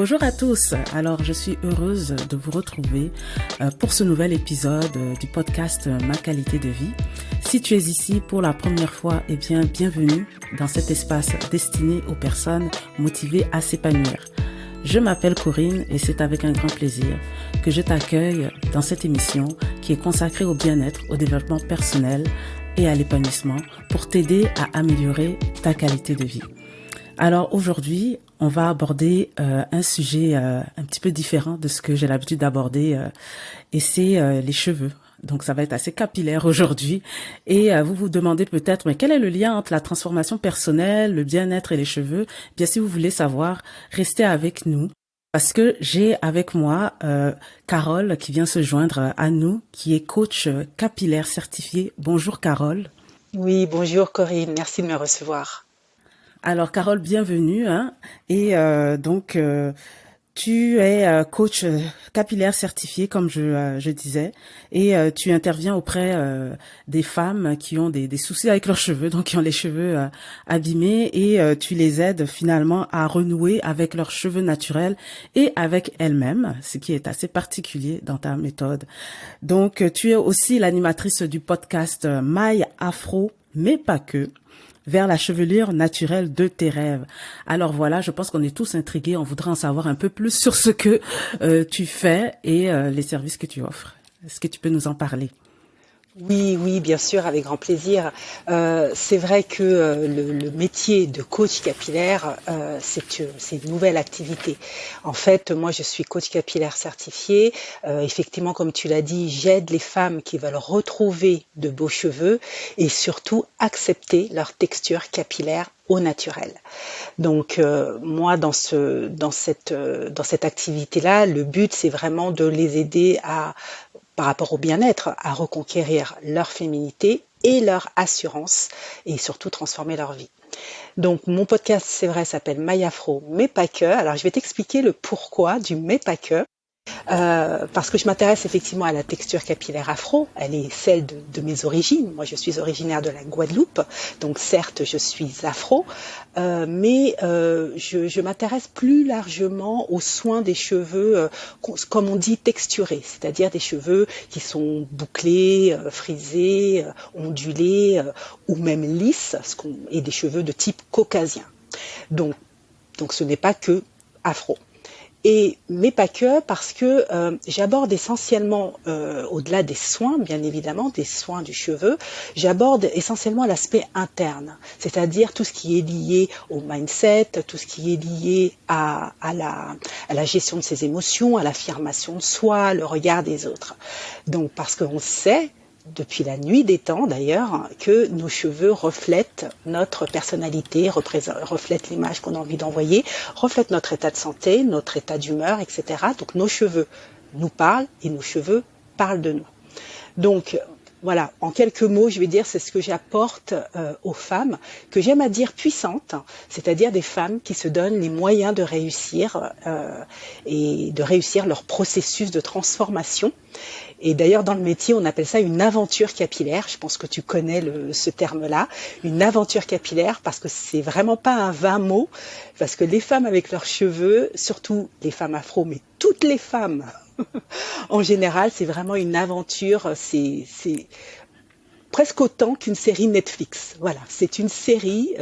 Bonjour à tous. Alors, je suis heureuse de vous retrouver pour ce nouvel épisode du podcast Ma qualité de vie. Si tu es ici pour la première fois, eh bien, bienvenue dans cet espace destiné aux personnes motivées à s'épanouir. Je m'appelle Corinne et c'est avec un grand plaisir que je t'accueille dans cette émission qui est consacrée au bien-être, au développement personnel et à l'épanouissement pour t'aider à améliorer ta qualité de vie. Alors aujourd'hui, on va aborder un sujet un petit peu différent de ce que j'ai l'habitude d'aborder et c'est les cheveux. Donc ça va être assez capillaire aujourd'hui et vous vous demandez peut-être mais quel est le lien entre la transformation personnelle, le bien-être et les cheveux? Bien si vous voulez savoir, restez avec nous parce que j'ai avec moi Carole qui vient se joindre à nous, qui est coach capillaire certifié. Bonjour Carole. Oui, bonjour Corinne, merci de me recevoir. Alors Carole, bienvenue. Et donc tu es coach capillaire certifié, comme je disais, et tu interviens auprès des femmes qui ont des soucis avec leurs cheveux, donc qui ont les cheveux abîmés, et tu les aides finalement à renouer avec leurs cheveux naturels et avec elles-mêmes, ce qui est assez particulier dans ta méthode. Donc tu es aussi l'animatrice du podcast My Afro, mais pas que, vers la chevelure naturelle de tes rêves. Alors voilà, je pense qu'on est tous intrigués, on voudrait en savoir un peu plus sur ce que tu fais et les services que tu offres. Est-ce que tu peux nous en parler? Oui, bien sûr, avec grand plaisir. C'est vrai que le métier de coach capillaire, c'est une nouvelle activité. En fait, moi, je suis coach capillaire certifié. Effectivement, comme tu l'as dit, j'aide les femmes qui veulent retrouver de beaux cheveux et surtout accepter leur texture capillaire au naturel. Donc moi dans cette activité-là, le but c'est vraiment de les aider par rapport au bien-être, à reconquérir leur féminité et leur assurance et surtout transformer leur vie. Donc mon podcast, c'est vrai, s'appelle My Afro, mais pas que. Alors je vais t'expliquer le pourquoi du mais pas que. Parce que je m'intéresse effectivement à la texture capillaire afro, elle est celle de mes origines. Moi, je suis originaire de la Guadeloupe, donc certes, je suis afro, mais je m'intéresse plus largement aux soins des cheveux, comme on dit, texturés, c'est-à-dire des cheveux qui sont bouclés, frisés, ondulés, ou même lisses, et des cheveux de type caucasien. Donc ce n'est pas que afro. Mais pas que, parce que j'aborde essentiellement, au-delà des soins, bien évidemment, des soins du cheveu, j'aborde essentiellement l'aspect interne, c'est-à-dire tout ce qui est lié au mindset, tout ce qui est lié à la gestion de ses émotions, à l'affirmation de soi, le regard des autres. Donc parce qu'on sait, depuis la nuit des temps d'ailleurs, que nos cheveux reflètent notre personnalité, reflètent l'image qu'on a envie d'envoyer, reflètent notre état de santé, notre état d'humeur, etc. Donc nos cheveux nous parlent et nos cheveux parlent de nous. Donc voilà, en quelques mots, je vais dire, c'est ce que j'apporte aux femmes, que j'aime à dire puissantes, c'est-à-dire des femmes qui se donnent les moyens de réussir et de réussir leur processus de transformation. Et d'ailleurs, dans le métier, on appelle ça une aventure capillaire. Je pense que tu connais ce terme-là, une aventure capillaire, parce que c'est vraiment pas un vain mot, parce que les femmes avec leurs cheveux, surtout les femmes afro, mais toutes les femmes en général, c'est vraiment une aventure. C'est presque autant qu'une série Netflix. Voilà, c'est une série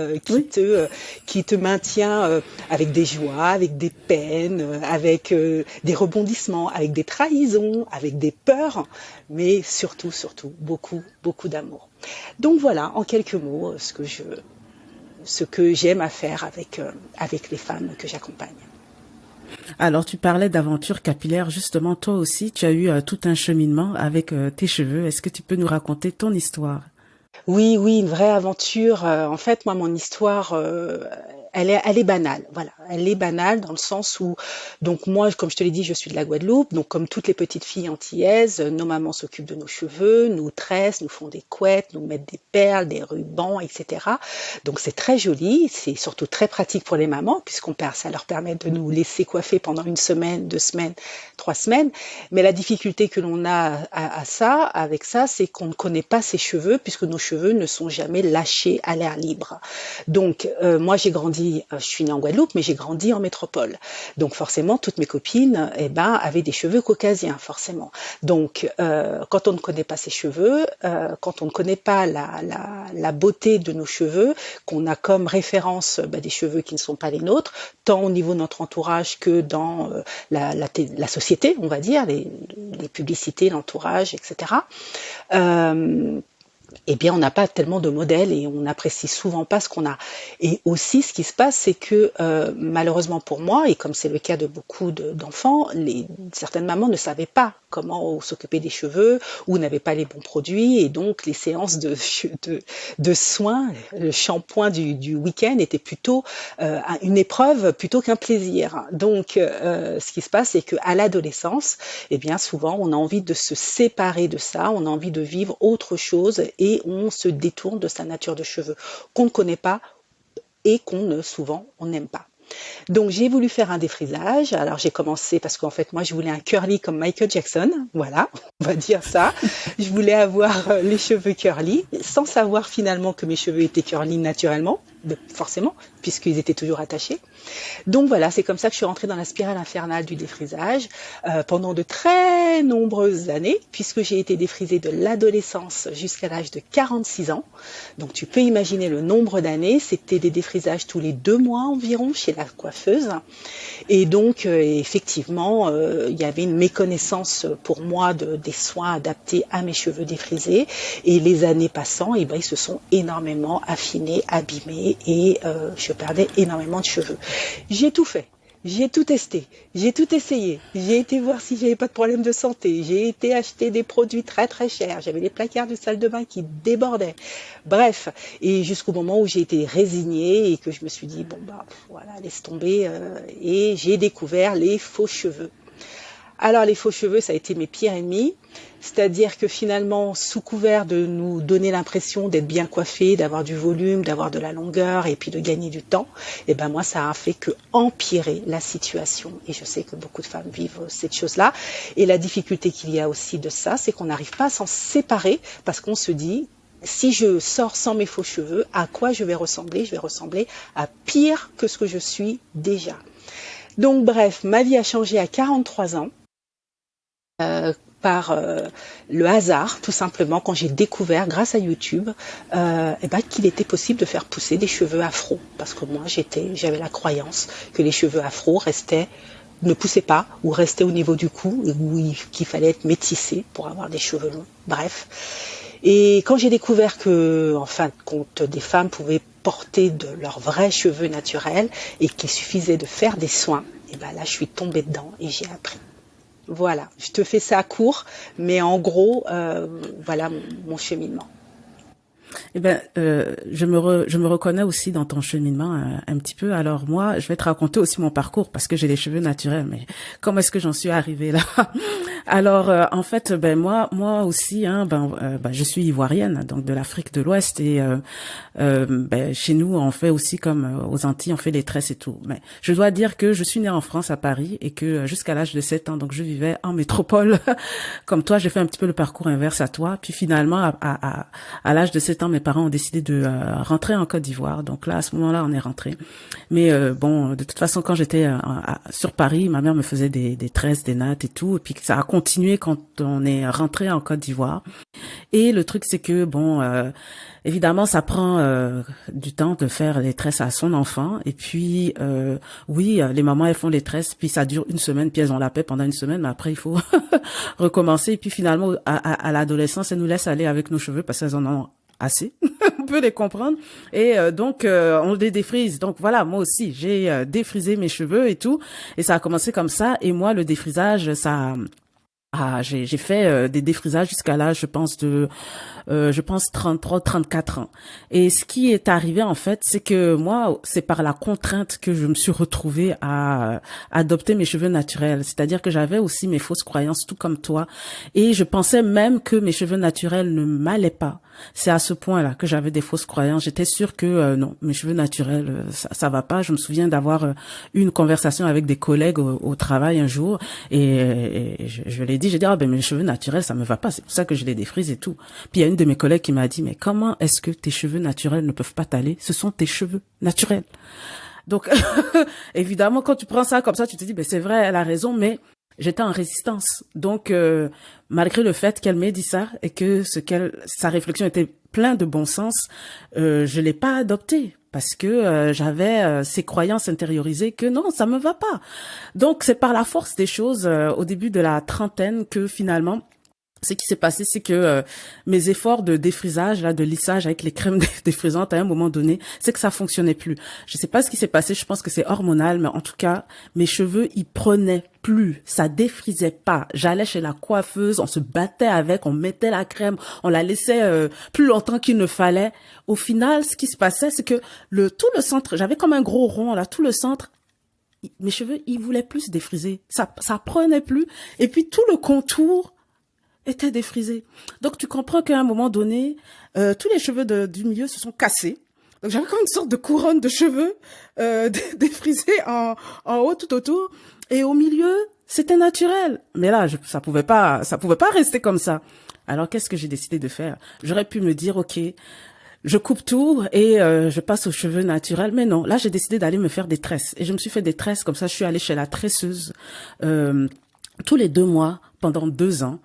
qui te maintient avec des joies, avec des peines, avec des rebondissements, avec des trahisons, avec des peurs, mais surtout beaucoup d'amour. Donc voilà, en quelques mots, ce que j'aime à faire avec les femmes que j'accompagne. Alors, tu parlais d'aventure capillaire. Justement, toi aussi, tu as eu tout un cheminement avec tes cheveux. Est-ce que tu peux nous raconter ton histoire? Oui, une vraie aventure. En fait, moi, mon histoire, elle est banale. Voilà, elle est banale dans le sens où, donc moi, comme je te l'ai dit, je suis de la Guadeloupe. Donc, comme toutes les petites filles antillaises, nos mamans s'occupent de nos cheveux, nous tressent, nous font des couettes, nous mettent des perles, des rubans, etc. Donc, c'est très joli. C'est surtout très pratique pour les mamans, ça leur permet de nous laisser coiffer pendant 1 semaine, 2 semaines, 3 semaines. Mais la difficulté que l'on a avec ça, c'est qu'on ne connaît pas ses cheveux, puisque nos cheveux ne sont jamais lâchés à l'air libre. Donc, moi, j'ai grandi je suis née en Guadeloupe, mais j'ai grandi en métropole. Donc forcément, toutes mes copines, avaient des cheveux caucasiens, forcément. Donc, quand on ne connaît pas ses cheveux, quand on ne connaît pas la beauté de nos cheveux, qu'on a comme référence des cheveux qui ne sont pas les nôtres, tant au niveau de notre entourage que dans la société, on va dire, les publicités, l'entourage, etc. On n'a pas tellement de modèles et on n'apprécie souvent pas ce qu'on a. Et aussi, ce qui se passe, c'est que malheureusement pour moi, et comme c'est le cas de beaucoup d'enfants, certaines mamans ne savaient pas comment s'occuper des cheveux ou n'avaient pas les bons produits, et donc les séances de soins, le shampoing du week-end était plutôt une épreuve plutôt qu'un plaisir. Donc, ce qui se passe, c'est qu'à l'adolescence, souvent, on a envie de se séparer de ça, on a envie de vivre autre chose et on se détourne de sa nature de cheveux qu'on ne connaît pas et souvent on n'aime pas. Donc j'ai voulu faire un défrisage. Alors j'ai commencé parce qu'en fait moi je voulais un curly comme Michael Jackson, voilà, on va dire ça. Je voulais avoir les cheveux curly sans savoir finalement que mes cheveux étaient curly naturellement, forcément, puisqu'ils étaient toujours attachés. Donc voilà, c'est comme ça que je suis rentrée dans la spirale infernale du défrisage pendant de très nombreuses années, puisque j'ai été défrisée de l'adolescence jusqu'à l'âge de 46 ans. Donc tu peux imaginer le nombre d'années, c'était des défrisages tous les 2 mois environ chez la coiffeuse. Et donc effectivement, il y avait une méconnaissance pour moi des soins adaptés à mes cheveux défrisés. Et les années passant, ils se sont énormément affinés, abîmés et je perdais énormément de cheveux. J'ai tout fait. J'ai tout testé, j'ai tout essayé, j'ai été voir si j'avais pas de problème de santé, j'ai été acheter des produits très très chers, j'avais les placards de salle de bain qui débordaient. Bref, et jusqu'au moment où j'ai été résignée et que je me suis dit voilà, laisse tomber, et j'ai découvert les faux cheveux. Alors les faux cheveux, ça a été mes pires ennemis, c'est-à-dire que finalement, sous couvert de nous donner l'impression d'être bien coiffés, d'avoir du volume, d'avoir de la longueur et puis de gagner du temps, moi ça a fait que empirer la situation. Et je sais que beaucoup de femmes vivent cette chose-là. Et la difficulté qu'il y a aussi de ça, c'est qu'on n'arrive pas à s'en séparer parce qu'on se dit, si je sors sans mes faux cheveux, à quoi je vais ressembler? Je vais ressembler à pire que ce que je suis déjà. Donc bref, ma vie a changé à 43 ans. Par le hasard, tout simplement, quand j'ai découvert, grâce à YouTube, qu'il était possible de faire pousser des cheveux afro. Parce que moi, j'avais la croyance que les cheveux afro ne poussaient pas ou restaient au niveau du cou, qu'il fallait être métissé pour avoir des cheveux longs. Bref. Et quand j'ai découvert que, en fin de compte, des femmes pouvaient porter de leurs vrais cheveux naturels et qu'il suffisait de faire des soins, là, je suis tombée dedans et j'ai appris. Voilà, je te fais ça court, mais en gros, voilà mon cheminement. Je me reconnais aussi dans ton cheminement un petit peu. Alors moi, je vais te raconter aussi mon parcours parce que j'ai les cheveux naturels, mais comment est-ce que j'en suis arrivée là? Alors en fait, moi aussi, je suis ivoirienne, donc de l'Afrique de l'Ouest et chez nous on fait aussi comme aux Antilles, on fait les tresses et tout. Mais je dois dire que je suis née en France à Paris et que jusqu'à l'âge de 7 ans, donc je vivais en métropole. Comme toi, j'ai fait un petit peu le parcours inverse à toi. Puis finalement, à l'âge de 7 ans, mes parents ont décidé de rentrer en Côte d'Ivoire. Donc là, à ce moment-là, on est rentré. Mais de toute façon, quand j'étais sur Paris, ma mère me faisait des tresses, des nattes et tout. Et puis ça a continué quand on est rentré en Côte d'Ivoire. Et le truc, c'est que évidemment, ça prend du temps de faire les tresses à son enfant. Et puis, oui, les mamans, elles font les tresses, puis ça dure une semaine, puis elles ont la paix pendant une semaine, mais après, il faut recommencer. Et puis finalement, à l'adolescence, elles nous laissent aller avec nos cheveux parce qu'elles en ont assez. On peut les comprendre. Et donc, on les défrise. Donc voilà, moi aussi, j'ai défrisé mes cheveux et tout. Et ça a commencé comme ça. Et moi, le défrisage, j'ai fait des défrisages jusqu'à l'âge, je pense 33, 34 ans. Et ce qui est arrivé, en fait, c'est que moi, c'est par la contrainte que je me suis retrouvée à adopter mes cheveux naturels. C'est-à-dire que j'avais aussi mes fausses croyances, tout comme toi. Et je pensais même que mes cheveux naturels ne m'allaient pas. C'est à ce point-là que j'avais des fausses croyances. J'étais sûre que non, mes cheveux naturels, ça va pas. Je me souviens d'avoir eu une conversation avec des collègues au travail un jour et je l'ai dit, j'ai dit mes cheveux naturels, ça me va pas. C'est pour ça que je les défrise et tout. Puis il y a une de mes collègues qui m'a dit mais comment est-ce que tes cheveux naturels ne peuvent pas t'aller? Ce sont tes cheveux naturels. Donc, évidemment, quand tu prends ça comme ça, tu te dis, ben c'est vrai, elle a raison, mais j'étais en résistance. Donc, malgré le fait qu'elle m'ait dit ça et que sa réflexion était pleine de bon sens, je l'ai pas adopté parce que j'avais ces croyances intériorisées que non, ça me va pas. Donc, c'est par la force des choses, au début de la trentaine, que finalement, ce qui s'est passé, c'est que mes efforts de défrisage, là, de lissage avec les crèmes défrisantes, à un moment donné, c'est que ça fonctionnait plus. Je sais pas ce qui s'est passé, je pense que c'est hormonal, mais en tout cas, mes cheveux, ils prenaient plus, ça défrisait pas. J'allais chez la coiffeuse, on se battait avec, on mettait la crème, on la laissait plus longtemps qu'il ne fallait. Au final, ce qui se passait, c'est que tout le centre, j'avais comme un gros rond, là, tout le centre, mes cheveux, ils voulaient plus se défriser. Ça prenait plus. Et puis, tout le contour était défrisé. Donc, tu comprends qu'à un moment donné, tous les cheveux du milieu se sont cassés. Donc, j'avais comme une sorte de couronne de cheveux défrisés en haut, tout autour. Et au milieu, c'était naturel. Mais là, ça pouvait pas rester comme ça. Alors, qu'est-ce que j'ai décidé de faire? J'aurais pu me dire, OK, je coupe tout et je passe aux cheveux naturels. Mais non, là, j'ai décidé d'aller me faire des tresses. Et je me suis fait des tresses. Comme ça, je suis allée chez la tresseuse tous les 2 mois pendant 2 ans.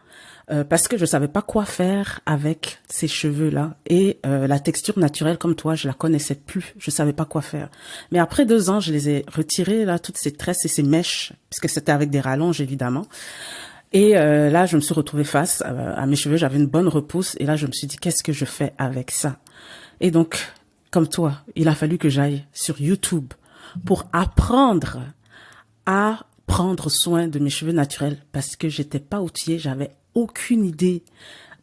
Parce que je savais pas quoi faire avec ces cheveux-là. Et la texture naturelle, comme toi, je la connaissais plus. Je savais pas quoi faire. Mais après 2 ans, je les ai retirées, là, toutes ces tresses et ces mèches, puisque c'était avec des rallonges, évidemment. Et là, je me suis retrouvée face à mes cheveux. J'avais une bonne repousse. Et là, je me suis dit, qu'est-ce que je fais avec ça? Et donc, comme toi, il a fallu que j'aille sur YouTube pour apprendre à prendre soin de mes cheveux naturels parce que j'étais pas outillée, j'avais aucune idée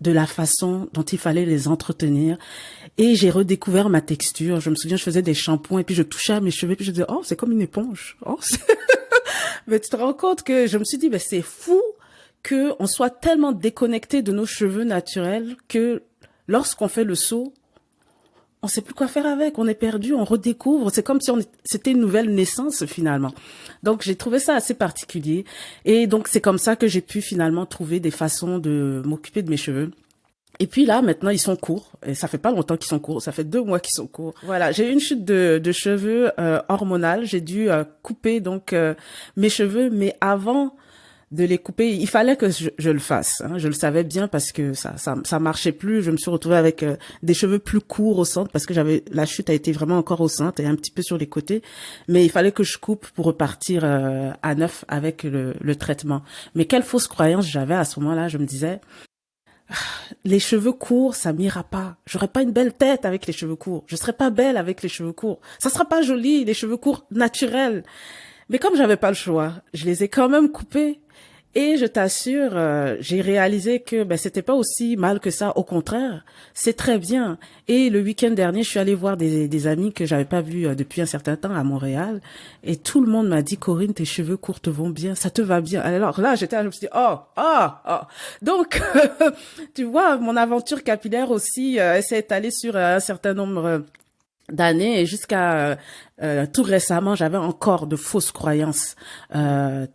de la façon dont il fallait les entretenir et j'ai redécouvert ma texture. Je me souviens, je faisais des shampoings et puis je touchais à mes cheveux puis je disais, oh, c'est comme une éponge. Oh, mais tu te rends compte que je me suis dit, ben, c'est fou que on soit tellement déconnecté de nos cheveux naturels que lorsqu'on fait le saut, on sait plus quoi faire avec, on est perdu, on redécouvre. C'est comme si c'était une nouvelle naissance finalement. Donc j'ai trouvé ça assez particulier et donc c'est comme ça que j'ai pu finalement trouver des façons de m'occuper de mes cheveux. Et puis là, maintenant, ils sont courts. Et ça fait pas longtemps qu'ils sont courts. Ça fait 2 mois qu'ils sont courts. Voilà, j'ai eu une chute de cheveux hormonale. J'ai dû couper donc mes cheveux, mais avant de les couper, il fallait que je le fasse. Hein. Je le savais bien parce que ça marchait plus. Je me suis retrouvée avec des cheveux plus courts au centre parce que la chute a été vraiment encore au centre et un petit peu sur les côtés. Mais il fallait que je coupe pour repartir à neuf avec le traitement. Mais quelle fausse croyance j'avais à ce moment-là. Je me disais, les cheveux courts, ça m'ira pas. J'aurais pas une belle tête avec les cheveux courts. Je serais pas belle avec les cheveux courts. Ça sera pas joli, les cheveux courts naturels. Mais comme j'avais pas le choix, je les ai quand même coupés. Et je t'assure, j'ai réalisé que ben c'était pas aussi mal que ça. Au contraire, c'est très bien. Et le week-end dernier, je suis allée voir des amis que j'avais pas vus depuis un certain temps à Montréal. Et tout le monde m'a dit, Corinne, tes cheveux courts te vont bien, ça te va bien. Alors là, je me suis dit, oh. Donc, tu vois, mon aventure capillaire aussi, elle s'est étalée sur un certain nombre d'années et jusqu'à tout récemment, j'avais encore de fausses croyances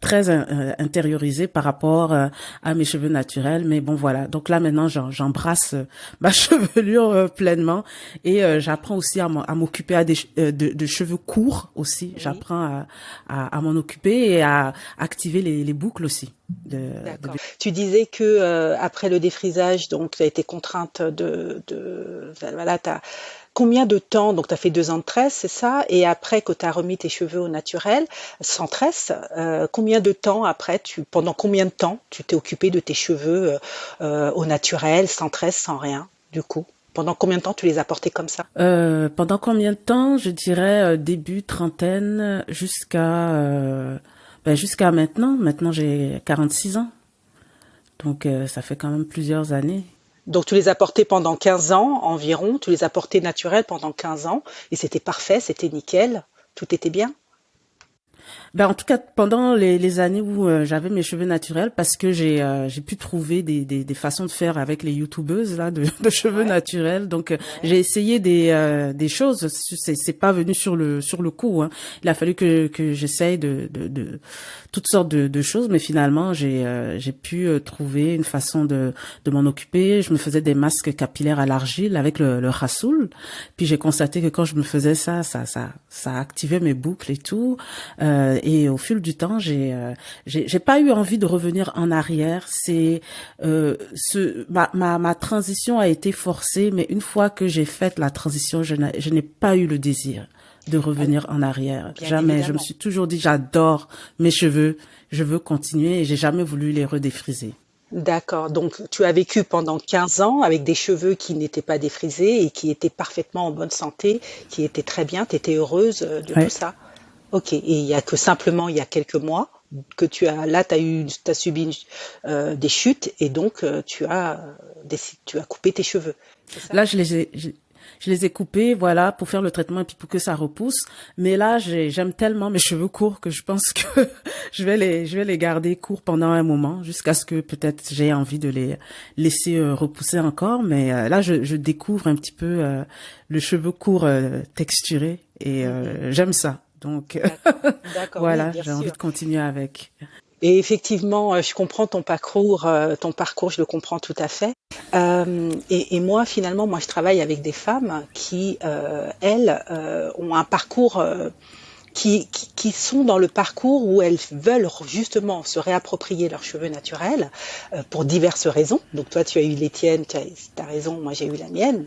très intériorisées par rapport à mes cheveux naturels. Mais bon, voilà. Donc là, maintenant, j'embrasse ma chevelure pleinement et j'apprends aussi à m'occuper de cheveux courts aussi. Oui. J'apprends à m'en occuper et à activer les boucles aussi. D'accord. Tu disais que après le défrisage, donc tu as été contrainte voilà, combien de temps, donc tu as fait 2 ans de tresse, c'est ça, et après que tu as remis tes cheveux au naturel, sans tresse, combien de temps après, pendant combien de temps tu t'es occupé de tes cheveux au naturel, sans tresse, sans rien, du coup? Pendant combien de temps tu les as portés comme ça? Pendant combien de temps? Je dirais début trentaine jusqu'à maintenant. Maintenant, j'ai 46 ans. Donc, ça fait quand même plusieurs années. Donc, tu les as portés pendant 15 ans environ. Tu les as portés naturels pendant 15 ans. Et c'était parfait, c'était nickel. Tout était bien. Ben en tout cas pendant les années où j'avais mes cheveux naturels, parce que j'ai pu trouver des façons de faire avec les youtubeuses là de cheveux Ouais, naturels. Donc ouais. j'ai essayé des choses. C'est pas venu sur le coup. Hein. Il a fallu que j'essaye de toutes sortes de choses, mais finalement j'ai pu trouver une façon de m'en occuper. Je me faisais des masques capillaires à l'argile avec le rassoul. Puis j'ai constaté que quand je me faisais ça activait mes boucles et tout. Et au fil du temps, j'ai pas eu envie de revenir en arrière. C'est ma transition a été forcée, mais une fois que j'ai fait la transition, je n'ai pas eu le désir de Ah, revenir en arrière. bien Jamais. Je me évidemment. suis toujours dit, j'adore mes cheveux, je veux continuer et j'ai jamais voulu les redéfriser. D'accord. Donc, tu as vécu pendant 15 ans avec des cheveux qui n'étaient pas défrisés et qui étaient parfaitement en bonne santé, qui étaient très bien. Tu étais heureuse de tout Ouais. ça. Ok. Et il y a que simplement il y a quelques mois que t'as subi des chutes et donc tu as coupé tes cheveux. C'est ça? Là, je les ai coupés, voilà, pour faire le traitement et puis pour que ça repousse. Mais là, j'aime tellement mes cheveux courts que je pense que je vais les garder courts pendant un moment, jusqu'à ce que peut-être j'ai envie de les laisser repousser encore. Mais là, je découvre un petit peu le cheveu court texturé et Mhm. j'aime ça. Donc D'accord. D'accord. Oui, voilà, bien j'ai envie sûr. de continuer avec. Et effectivement, je comprends ton parcours, je le comprends tout à fait. Et moi, finalement, moi, je travaille avec des femmes qui, elles, ont un parcours qui sont dans le parcours où elles veulent justement se réapproprier leurs cheveux naturels pour diverses raisons. Donc toi, tu as eu les tiennes, tu as raison, moi j'ai eu la mienne.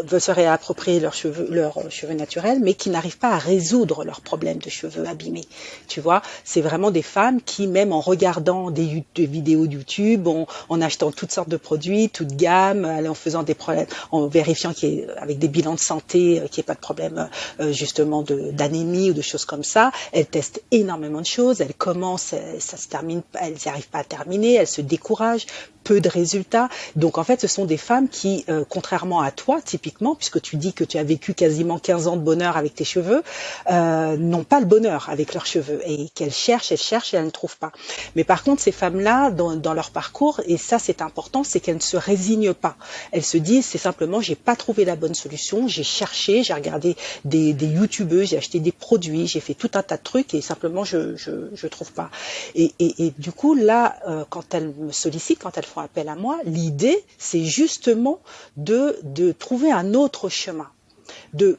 Veulent se réapproprier leurs cheveux naturels, mais qui n'arrivent pas à résoudre leurs problèmes de cheveux abîmés. Tu vois, c'est vraiment des femmes qui, même en regardant des vidéos de YouTube, en achetant toutes sortes de produits, toute gamme, en faisant des problèmes, en vérifiant avec des bilans de santé, qu'il n'y ait pas de problème justement d'anémie ou de choses comme ça. Elles testent énormément de choses, elles commencent, ça se termine, elles n'y arrivent pas à terminer, elles se découragent, peu de résultats. Donc en fait, ce sont des femmes qui, contrairement à toi, typiquement, puisque tu dis que tu as vécu quasiment 15 ans de bonheur avec tes cheveux, n'ont pas le bonheur avec leurs cheveux et qu'elles cherchent et elles ne trouvent pas. Mais par contre, ces femmes-là, dans leur parcours, et ça c'est important, c'est qu'elles ne se résignent pas. Elles se disent, c'est simplement, j'ai pas trouvé la bonne solution, j'ai cherché, j'ai regardé des youtubeurs, j'ai acheté des produits, j'ai fait tout un tas de trucs et simplement je trouve pas. Et du coup là, quand elles me sollicitent, quand elles font appel à moi, l'idée c'est justement de trouver un autre chemin.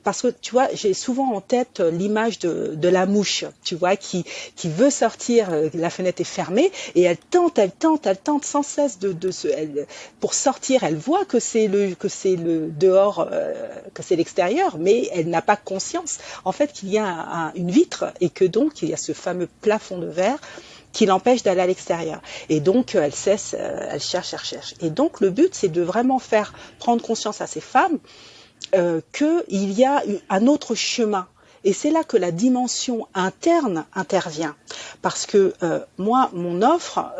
Parce que tu vois, j'ai souvent en tête l'image de la mouche, tu vois, qui veut sortir, la fenêtre est fermée et elle tente sans cesse pour sortir. Elle voit que c'est le dehors, que c'est l'extérieur, mais elle n'a pas conscience en fait qu'il y a une vitre et que donc il y a ce fameux plafond de verre qui l'empêche d'aller à l'extérieur. Et donc, elle cesse, elle cherche, elle recherche. Et donc, le but, c'est de vraiment faire prendre conscience à ces femmes qu'il y a un autre chemin. Et c'est là que la dimension interne intervient. Parce que moi, mon offre,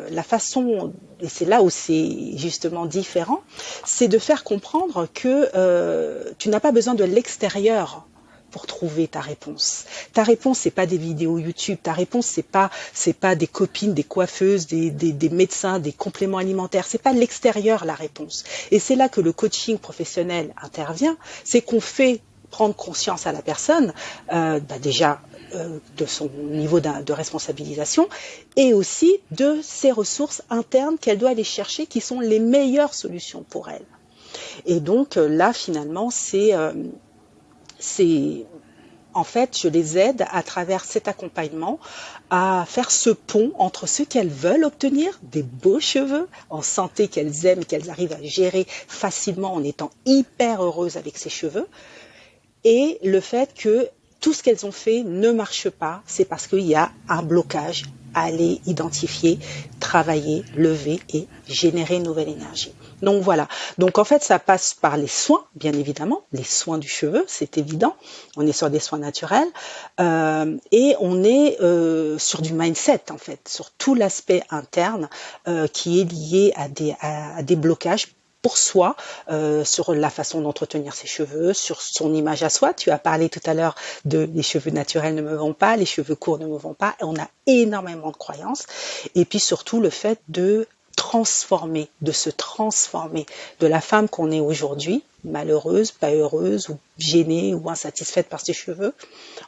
la façon, et c'est là où c'est justement différent, c'est de faire comprendre que tu n'as pas besoin de l'extérieur pour trouver ta réponse. Ta réponse, c'est pas des vidéos YouTube. Ta réponse, c'est pas des copines, des coiffeuses, des médecins, des compléments alimentaires. C'est pas l'extérieur la réponse. Et c'est là que le coaching professionnel intervient. C'est qu'on fait prendre conscience à la personne, déjà de son niveau de responsabilisation et aussi de ses ressources internes qu'elle doit aller chercher, qui sont les meilleures solutions pour elle. Et donc là, finalement, c'est en fait, je les aide à travers cet accompagnement à faire ce pont entre ce qu'elles veulent obtenir, des beaux cheveux en santé qu'elles aiment, qu'elles arrivent à gérer facilement en étant hyper heureuses avec ces cheveux, et le fait que tout ce qu'elles ont fait ne marche pas, c'est parce qu'il y a un blocage à aller identifier, travailler, lever et générer une nouvelle énergie. Donc voilà. Donc en fait, ça passe par les soins, bien évidemment, les soins du cheveu, c'est évident. On est sur des soins naturels et on est sur du mindset en fait, sur tout l'aspect interne qui est lié à des blocages pour soi, sur la façon d'entretenir ses cheveux, sur son image à soi. Tu as parlé tout à l'heure de les cheveux naturels ne me vont pas, les cheveux courts ne me vont pas. On a énormément de croyances. Et puis surtout le fait de se transformer de la femme qu'on est aujourd'hui, malheureuse, pas heureuse ou gênée ou insatisfaite par ses cheveux,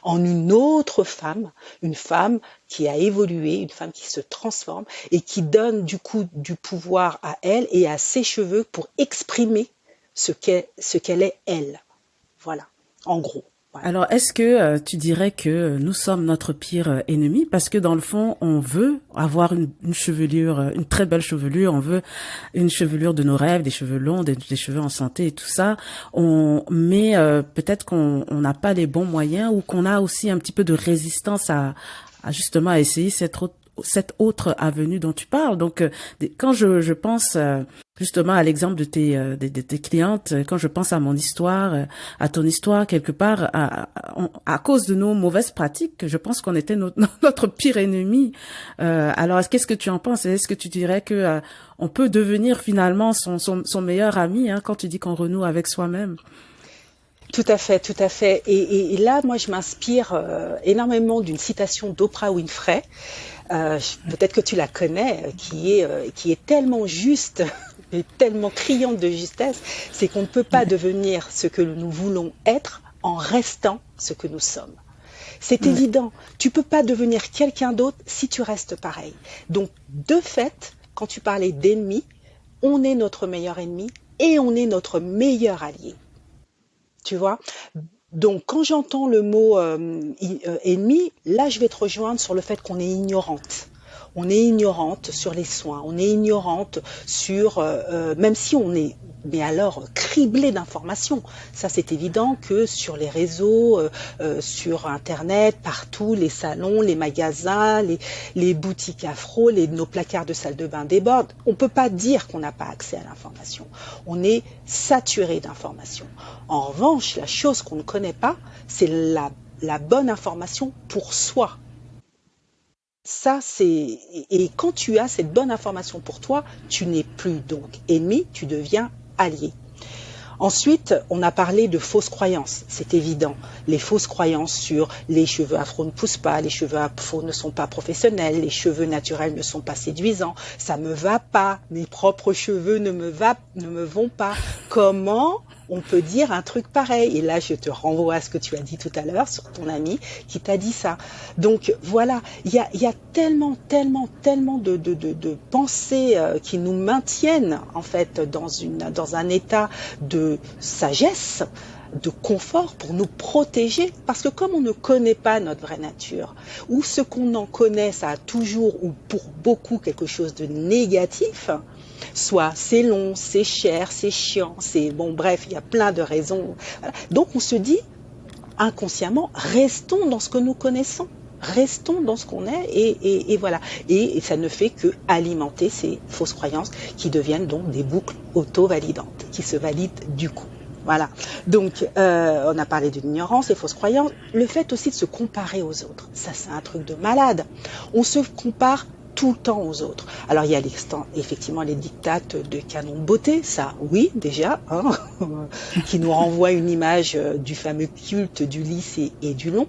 en une autre femme, une femme qui a évolué, une femme qui se transforme et qui donne du coup du pouvoir à elle et à ses cheveux pour exprimer ce qu'elle est elle. Voilà, en gros. Voilà. Alors, est-ce que tu dirais que nous sommes notre pire ennemi? Parce que dans le fond, on veut avoir une chevelure, une très belle chevelure, on veut une chevelure de nos rêves, des cheveux longs, des cheveux en santé et tout ça. Mais peut-être qu'on n'a pas les bons moyens ou qu'on a aussi un petit peu de résistance à justement à essayer cette autre avenue dont tu parles. Donc, quand je pense justement à l'exemple de tes clientes, quand je pense à mon histoire, à ton histoire, quelque part, à cause de nos mauvaises pratiques, je pense qu'on était notre pire ennemi. Alors, qu'est-ce que tu en penses? Est-ce que tu dirais que on peut devenir finalement son meilleur ami, hein, quand tu dis qu'on renoue avec soi-même? Tout à fait, tout à fait. Et là, moi, je m'inspire énormément d'une citation d'Oprah Winfrey. Peut-être que tu la connais, qui est tellement juste et tellement criante de justesse, c'est qu'on ne peut pas devenir ce que nous voulons être en restant ce que nous sommes. C'est évident, tu peux pas devenir quelqu'un d'autre si tu restes pareil. Donc, de fait, quand tu parlais d'ennemi, on est notre meilleur ennemi et on est notre meilleur allié. Tu vois? Donc, quand j'entends le mot ennemi, là, je vais te rejoindre sur le fait qu'on est ignorante. On est ignorante sur les soins, on est ignorante sur, même si on est, mais alors, criblé d'informations. Ça, c'est évident que sur les réseaux, sur Internet, partout, les salons, les magasins, les boutiques afro, nos placards de salle de bain débordent. On ne peut pas dire qu'on n'a pas accès à l'information. On est saturé d'informations. En revanche, la chose qu'on ne connaît pas, c'est la bonne information pour soi. Ça, et quand tu as cette bonne information pour toi, tu n'es plus donc ennemi, tu deviens allié. Ensuite, on a parlé de fausses croyances, c'est évident. Les fausses croyances sur les cheveux afro ne poussent pas, les cheveux afro ne sont pas professionnels, les cheveux naturels ne sont pas séduisants, ça me va pas, mes propres cheveux ne me vont pas. Comment on peut dire un truc pareil? Et là, je te renvoie à ce que tu as dit tout à l'heure sur ton ami qui t'a dit ça. Donc voilà, il y a tellement de pensées qui nous maintiennent en fait dans un état de sagesse, de confort pour nous protéger, parce que comme on ne connaît pas notre vraie nature, ou ce qu'on en connaît, ça a toujours ou pour beaucoup quelque chose de négatif, soit c'est long, c'est cher, c'est chiant, c'est bon, bref, il y a plein de raisons. Voilà. Donc on se dit inconsciemment, restons dans ce que nous connaissons. Restons dans ce qu'on est et voilà. Et ça ne fait que alimenter ces fausses croyances qui deviennent donc des boucles auto-validantes, qui se valident du coup. Voilà. Donc, on a parlé de l'ignorance, des fausses croyances. Le fait aussi de se comparer aux autres. Ça, c'est un truc de malade. On se compare tout le temps aux autres. Alors, il y a effectivement les dictates de canon de beauté, ça, oui, déjà, hein, qui nous renvoie une image du fameux culte du lisse et du long,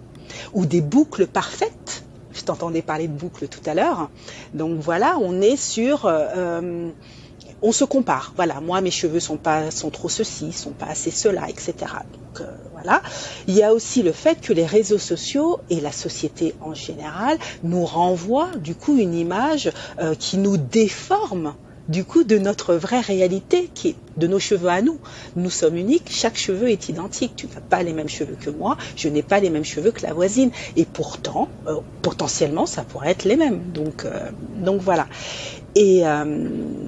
ou des boucles parfaites. Je t'entendais parler de boucles tout à l'heure. Donc voilà, on est sur... on se compare. Voilà, moi mes cheveux sont trop ceci, sont pas assez cela, etc. Donc voilà. Il y a aussi le fait que les réseaux sociaux et la société en général nous renvoient du coup une image qui nous déforme du coup de notre vraie réalité, qui est de nos cheveux à nous. Nous sommes uniques, chaque cheveu est identique. Tu n'as pas les mêmes cheveux que moi, je n'ai pas les mêmes cheveux que la voisine. Et pourtant, potentiellement, ça pourrait être les mêmes. Donc voilà. Et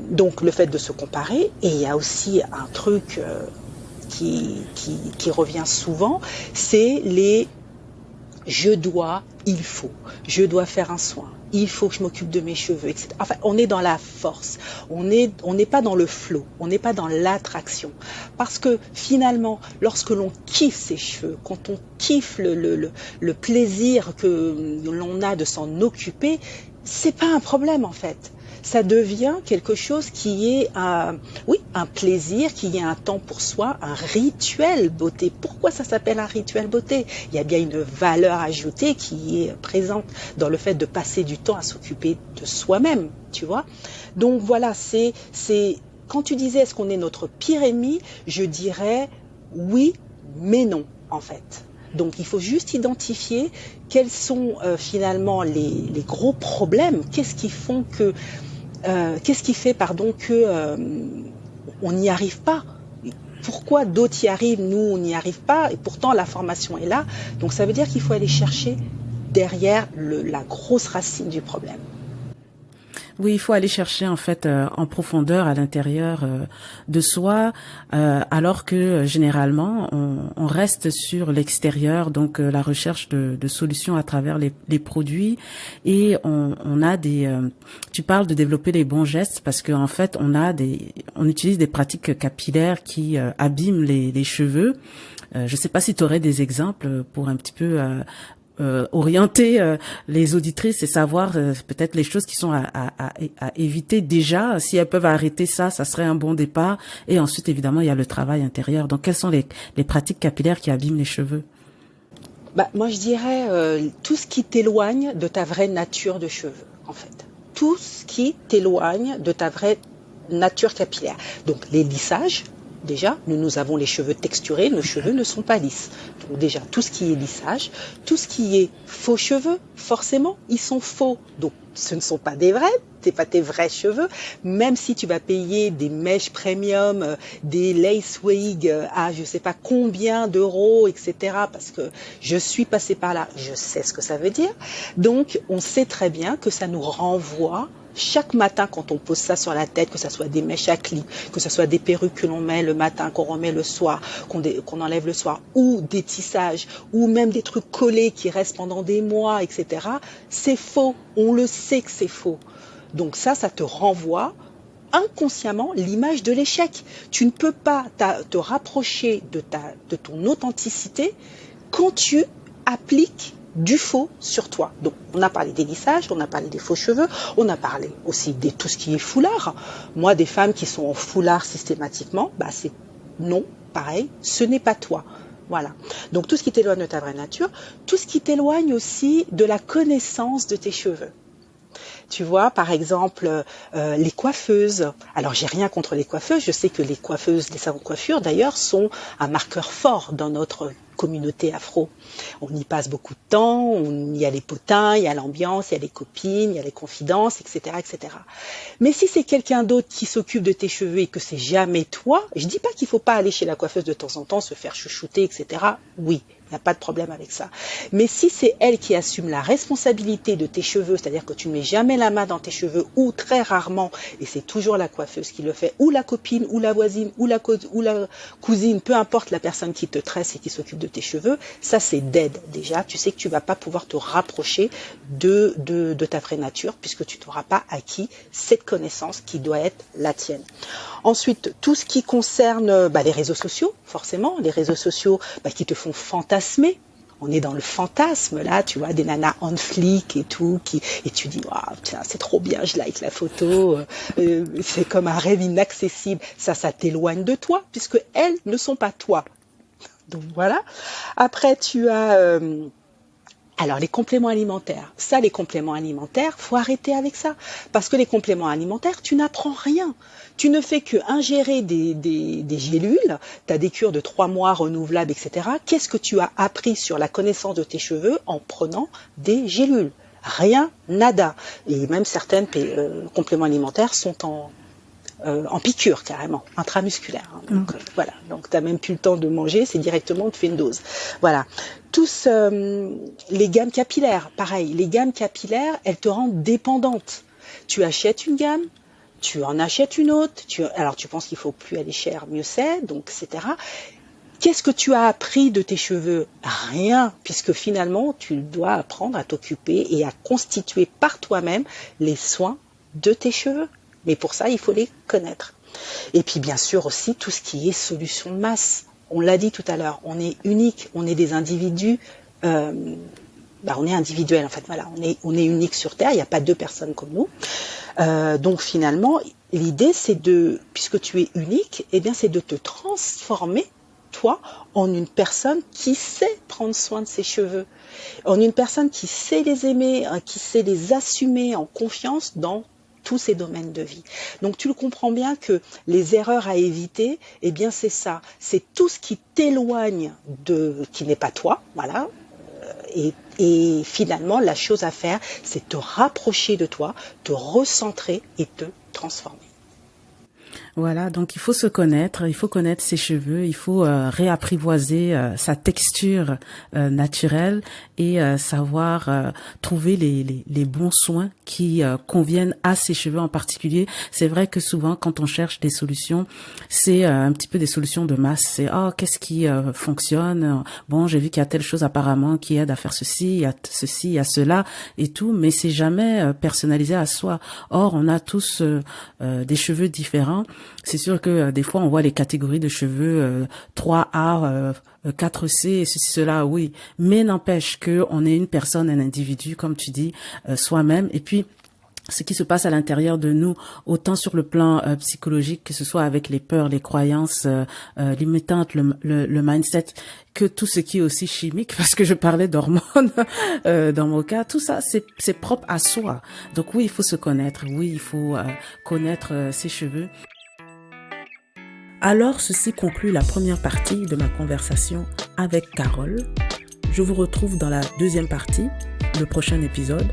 donc le fait de se comparer, et il y a aussi un truc qui revient souvent, c'est les je dois, il faut, je dois faire un soin, il faut que je m'occupe de mes cheveux, etc. Enfin, on est dans la force, on n'est pas dans le flow, on n'est pas dans l'attraction. Parce que finalement, lorsque l'on kiffe ses cheveux, quand on kiffe le plaisir que l'on a de s'en occuper, c'est pas un problème en fait. ça devient quelque chose qui est un plaisir, qui est un temps pour soi, un rituel beauté. Pourquoi ça s'appelle un rituel beauté? Il y a bien une valeur ajoutée qui est présente dans le fait de passer du temps à s'occuper de soi-même, tu vois. Donc voilà, c'est quand tu disais est-ce qu'on est notre pire ennemi, je dirais oui, mais non, en fait. Donc il faut juste identifier quels sont finalement les gros problèmes, qu'est-ce qui fait que on n'y arrive pas. Pourquoi d'autres y arrivent, nous on n'y arrive pas, et pourtant la formation est là. Donc ça veut dire qu'il faut aller chercher derrière la grosse racine du problème. Oui, il faut aller chercher en fait en profondeur à l'intérieur de soi, alors que généralement on reste sur l'extérieur, donc la recherche de solutions à travers les produits, et on a tu parles de développer les bons gestes parce que en fait on utilise des pratiques capillaires qui abîment les cheveux. Je sais pas si tu aurais des exemples pour un petit peu orienter les auditrices et savoir peut-être les choses qui sont à éviter déjà. Si elles peuvent arrêter ça serait un bon départ. Et ensuite, évidemment, il y a le travail intérieur. Donc, quelles sont les pratiques capillaires qui abîment les cheveux? Moi, je dirais tout ce qui t'éloigne de ta vraie nature de cheveux, en fait. Tout ce qui t'éloigne de ta vraie nature capillaire. Donc, les lissages. Déjà, nous avons les cheveux texturés, nos cheveux ne sont pas lisses. Donc déjà, tout ce qui est lissage, tout ce qui est faux cheveux, forcément, ils sont faux. Donc ce ne sont pas des vrais, c'est pas tes vrais cheveux. Même si tu vas payer des mèches premium, des lace wigs à je sais pas combien d'euros, etc. Parce que je suis passée par là, je sais ce que ça veut dire. Donc on sait très bien que ça nous renvoie chaque matin quand on pose ça sur la tête, que ce soit des mèches à clip, que ce soit des perruques que l'on met le matin, qu'on remet le soir, qu'on enlève le soir, ou des tissages, ou même des trucs collés qui restent pendant des mois, etc. C'est faux. On le sait que c'est faux. Donc ça te renvoie inconsciemment l'image de l'échec. Tu ne peux pas te rapprocher de ton authenticité quand tu appliques du faux sur toi. Donc, on a parlé des lissages, on a parlé des faux cheveux, on a parlé aussi de tout ce qui est foulard. Moi, des femmes qui sont en foulard systématiquement, c'est non, pareil, ce n'est pas toi. Voilà. Donc, tout ce qui t'éloigne de ta vraie nature, tout ce qui t'éloigne aussi de la connaissance de tes cheveux. Tu vois, par exemple, les coiffeuses. Alors, j'ai rien contre les coiffeuses. Je sais que les coiffeuses, les salons de coiffure, d'ailleurs, sont un marqueur fort dans notre communauté afro. On y passe beaucoup de temps, il y a les potins, il y a l'ambiance, il y a les copines, il y a les confidences, etc., etc. Mais si c'est quelqu'un d'autre qui s'occupe de tes cheveux et que c'est jamais toi, je dis pas qu'il faut pas aller chez la coiffeuse de temps en temps, se faire chouchouter, etc. Oui, il n'y a pas de problème avec ça. Mais si c'est elle qui assume la responsabilité de tes cheveux, c'est-à-dire que tu ne mets jamais la main dans tes cheveux, ou très rarement, et c'est toujours la coiffeuse qui le fait, ou la copine, ou la voisine, ou la cousine, peu importe la personne qui te tresse et qui s'occupe de tes cheveux, ça c'est dead déjà. Tu sais que tu vas pas pouvoir te rapprocher de ta vraie nature puisque tu n'auras pas acquis cette connaissance qui doit être la tienne. Ensuite, tout ce qui concerne les réseaux sociaux, forcément, les réseaux sociaux qui te font fantasmer. On est dans le fantasme là, tu vois, des nanas on flic et tout, et tu dis waouh, tiens, c'est trop bien, je like la photo, c'est comme un rêve inaccessible. Ça t'éloigne de toi puisque elles ne sont pas toi. Donc voilà. Après, tu as alors les compléments alimentaires. Ça, les compléments alimentaires, faut arrêter avec ça. Parce que les compléments alimentaires, tu n'apprends rien. Tu ne fais que ingérer des gélules, tu as des cures de 3 mois renouvelables, etc. Qu'est-ce que tu as appris sur la connaissance de tes cheveux en prenant des gélules? Rien, nada. Et même certains compléments alimentaires sont en piqûre carrément, intramusculaire. Donc voilà, donc t'as même plus le temps de manger, c'est directement on te fait une dose. Voilà. Tous les gammes capillaires, pareil, les gammes capillaires, elles te rendent dépendante. Tu achètes une gamme, tu en achètes une autre, alors tu penses qu'il faut plus aller cher, mieux c'est, donc etc. Qu'est-ce que tu as appris de tes cheveux? Rien, puisque finalement tu dois apprendre à t'occuper et à constituer par toi-même les soins de tes cheveux. Mais pour ça, il faut les connaître. Et puis bien sûr aussi tout ce qui est solution de masse. On l'a dit tout à l'heure, on est unique, on est des individus on est individuel en fait. Voilà, on est unique sur Terre. Il n'y a pas deux personnes comme nous. Donc finalement, l'idée c'est puisque tu es unique, c'est de te transformer toi en une personne qui sait prendre soin de ses cheveux, en une personne qui sait les aimer, qui sait les assumer en confiance dans tous ces domaines de vie. Donc tu le comprends bien que les erreurs à éviter, c'est ça, c'est tout ce qui t'éloigne qui n'est pas toi, voilà. Et finalement, la chose à faire, c'est te rapprocher de toi, te recentrer et te transformer. Voilà, donc il faut se connaître, il faut connaître ses cheveux, il faut réapprivoiser sa texture naturelle et savoir trouver les bons soins qui conviennent à ses cheveux en particulier. C'est vrai que souvent quand on cherche des solutions, c'est un petit peu des solutions de masse. C'est qu'est-ce qui fonctionne? Bon, j'ai vu qu'il y a telle chose apparemment qui aide à faire ceci, il y a ceci, il y a cela et tout, mais c'est jamais personnalisé à soi. Or, on a tous des cheveux différents. C'est sûr que des fois on voit les catégories de cheveux 3A, 4C, ceci, cela, oui. Mais n'empêche que on est une personne, un individu, comme tu dis, soi-même. Et puis ce qui se passe à l'intérieur de nous, autant sur le plan psychologique, que ce soit avec les peurs, les croyances limitantes, le mindset, que tout ce qui est aussi chimique, parce que je parlais d'hormones dans mon cas, tout ça, c'est propre à soi. Donc oui, il faut se connaître, oui, il faut connaître ses cheveux. Alors, ceci conclut la première partie de ma conversation avec Carole. Je vous retrouve dans la deuxième partie, le prochain épisode.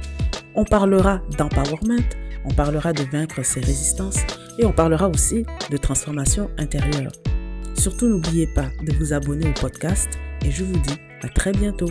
On parlera d'empowerment, on parlera de vaincre ses résistances et on parlera aussi de transformation intérieure. Surtout, n'oubliez pas de vous abonner au podcast et je vous dis à très bientôt.